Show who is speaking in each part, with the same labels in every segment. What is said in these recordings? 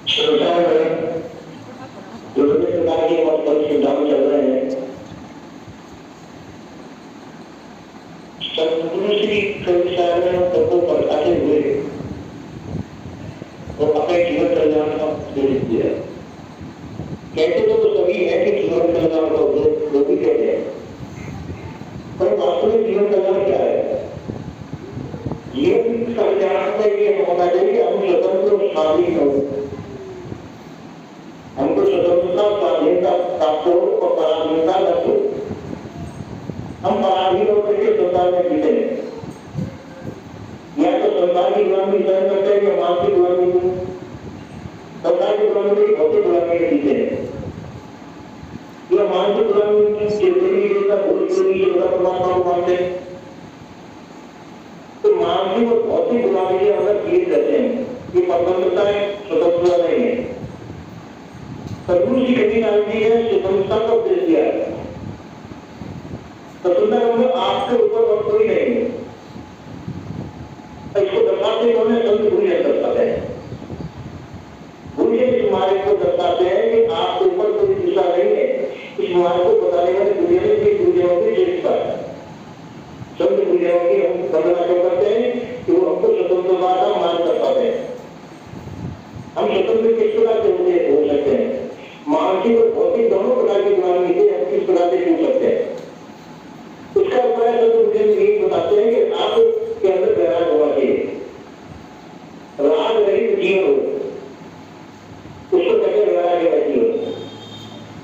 Speaker 1: सरकार में विभिन्न प्रकार के बहुत बड़ी सुविधाएं चल रहे हैं। सदगुरु श्री कविसार ने सबको पढ़ाते हुए वो अपने जीवन कल्याण का उपदेश दिया। कहते तो सभी है कि जीवन कल्याण का उपदेश वो भी कहते हैं, पर वास्तव में जीवन कल्याण क्या है? जीवन कल्याण में ये होना चाहिए कि हम स्वतंत्र और स्वाधीन हो, हमको स्वतंत्रता स्वाधीनता प्राप्त हो और पराधीनता न हो। हम पराधीन होकर के संसार में जीते हैं, या तो संसार की गुलामी सहन करते हैं या मानसिक गुलामी, संसार की गुलामी भौतिक गुलामी में जीते हैं, या मानसिक गुलामी जैसा परमात्मा को मानते हैं। तो मानसिक और भौतिक गुलामी के अंदर किए जाते हैं, ये स्वतंत्रता है, स्वतंत्रता नहीं है। सदगुरु जी कभी नारायण जी ने स्वतंत्रता का उपदेश दिया है। स्वतंत्रता मतलब आपके ऊपर और कोई नहीं है। इसको दर्शाते उन्होंने संत गुरुजन दर्शाते हैं। गुरुजन इस मार्ग को दर्शाते हैं कि आपके ऊपर कोई दूसरा नहीं है। इस मार्ग को बताने वाले गुरुजनों की श्रेष्ठता है। संत गुरुजनों की हम वंदना क्यों करते हैं कि वो हमको स्वतंत्रता का मार्ग दर्शाते हैं। हम स्वतंत्र किस प्रकार से हो सकते हैं? मानसिक और भौतिक दोनों प्रकार की गुलामी से हम किस प्रकार से छूट सकते हैं? उसका उपाय संत गुरुजन यही बताते हैं कि आपके अंदर वैराग होना चाहिए, राग रहित जीवन हो, उसको कहते हैं वैराग्य जीवन।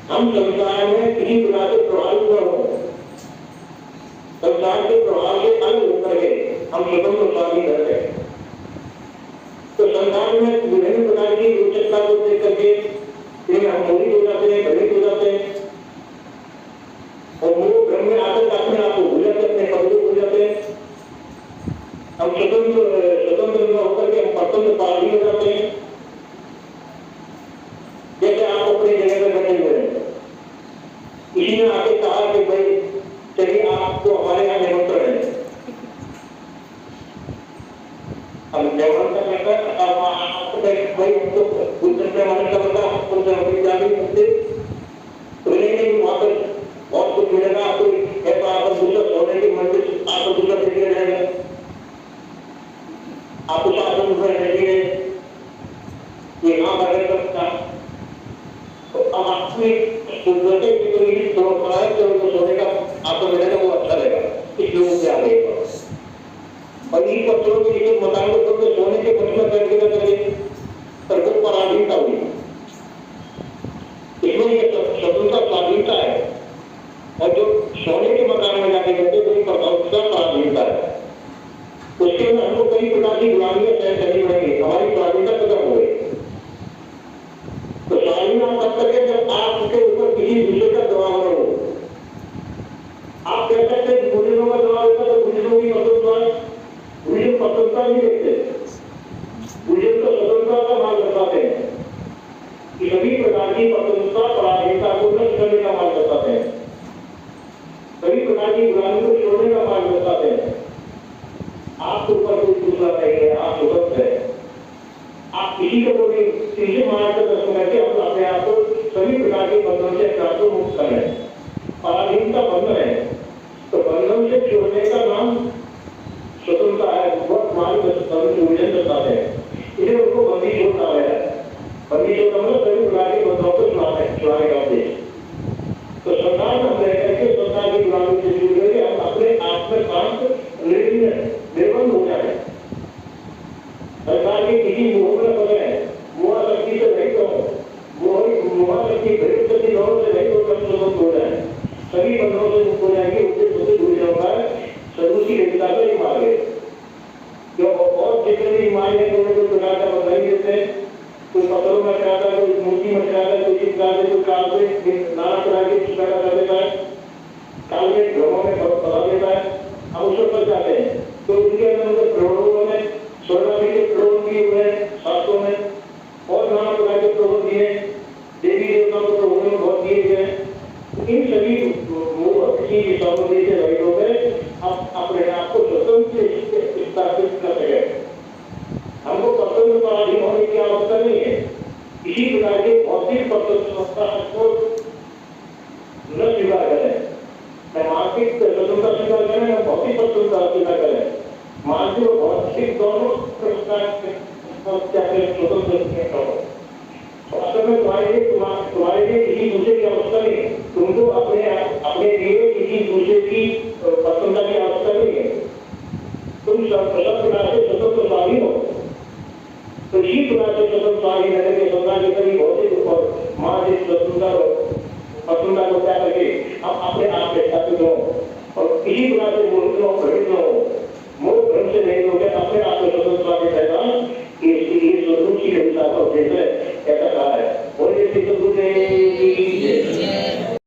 Speaker 1: हम संसार में किसी प्रकार से प्रभावित न हो, संसार के प्रभाव से अलग होकर के हम स्वतंत्र स्वाधीन रहते हैं। तो संसार में विभिन्न प्रकार की रोचकता को देख करके हम मोहित हो जाते हैं, भ्रमित हो जाते हैं, और वो भ्रम में आकर अपने आप को भूल जाते, अपने पद को भूल जाते हैं। हम स्वतंत्र न होकर के हम परतंत्र पारी हो जाते हैं। जैसे आप अपनी जगह पर बैठे हुए हैं, किसी ने आके कहा कि भाई चलिए आपको हमारे यहाँ निमंत्रण है। हम निमंत्रण लेकर भाई हमको वहां पर बहुत कुछ मिलेगा आपको, आप दूसरा सोने की मंदिर आपको दूसरा दे दिया जाएगा, आपको 700 रुपये देंगे, ये यहाँ पर सकता। तो अब आपने सोचे कि तो ये सोने का आपको मिलेगा वो अच्छा रहेगा, इस लोगों से आ गए। और इन पत्थरों के मकान को तो सोने के पत्थर बैठ के करेंगे, पर वो पराधीनता हुई। इसमें ये स्वतंत्रता स्वाधीनता है, और जो सोने के मकान में जाके करते तो स्वतंत्रता पराधीनता है। उसके अंदर हमको कई प्रकार की गुलामियां सहन करनी पड़ेगी, हमारी स्वाधीनता खत्म हो गई। तो स्वाधीन आप तब तक है जब आपके ऊपर किसी दूसरे का दबाव न हो। आप कह सकते हैं गुरुजनों का दबाव होता तो गुरुजनों की गुरुजन स्वतंत्रता नहीं देखते, गुरुजन तो स्वतंत्रता का मार्ग बताते हैं कि सभी प्रकार की स्वतंत्रता पराधीनता को नष्ट करने का मार्ग बताते हैं, सभी प्रकार की गुलामी को छोड़ने का मार्ग बताते हैं। आपके ऊपर कोई दूसरा नहीं है, आप स्वतंत्र है। आप किसी को भी तीसरे मार्ग का दर्शन करके हम अपने आप को सभी प्रकार के बंधनों से अपने आप को मुक्त कर रहे हैं। पराधीनता बंधन है, तो बंधन से छोड़ने का नाम स्वतंत्रता है। बहुत मार्ग गुरुजन बताते हैं, इसे उनको बंदी छोड़ कहा गया है। बंदी छोड़ मतलब सभी प्रकार के बंधनों को छुड़ाने का उद्देश्य। तो संसार में हम रह करके संसार की गुलामी से जुड़ गए, हम अपने आप में शांत निर्बंध हो जाए, सरकार के किसी मोह में पड़े, मोह शक्ति से रहित हो, मोह शक्ति भ्रमित शक्ति दोनों से रहित होकर स्वतंत्र हो जाए, सभी बंधनों से मुक्त हो जाएंगे। उससे सबसे दूर जाऊंगा सदगुरु की विद्या का ही मार्ग है। क्यों और जितने भी मार्ग है दोनों को प्रकार का बंधन ही देते हैं। कोई पत्थरों में चढ़ाता है, कोई मूर्ति में चढ़ाता है, कोई चित्र से कोई काल में नाना तरह के चित्र कर देता है, काल में भ्रमों में बता देता है। हम उसको फंस जाते हैं। तो उनके अंदर प्रलोभों में स्वर्ग के प्रलोभ किए हुए हैं, शास्त्रों में और नाना प्रकार के प्रलोभ दिए, देवी देवताओं को प्रलोभों में बहुत दिए गए हैं। इन सभी की सामग्री से रहित होकर हम अपने आप को स्वतंत्र स्थापित कर सके। हमको पसंद पराधीन होने की आवश्यकता नहीं है। स्वतंत्र हो। वास्तव में तुम्हारे लिए किसी दूसरे की आवश्यकता नहीं, तुमको अपने लिए किसी दूसरे की पसंदा की आवश्यकता नहीं है। तुम सब प्रकार से स्वतंत्र स्वाधीन हो। तो इसी प्रकार से स्वतंत्र स्वाधीन रहने के संसार के कभी भौतिक और मानसिक स्वतंत्रता पसंदा को क्या करके हम अपने आप में स्थापित हो और इसी प्रकार से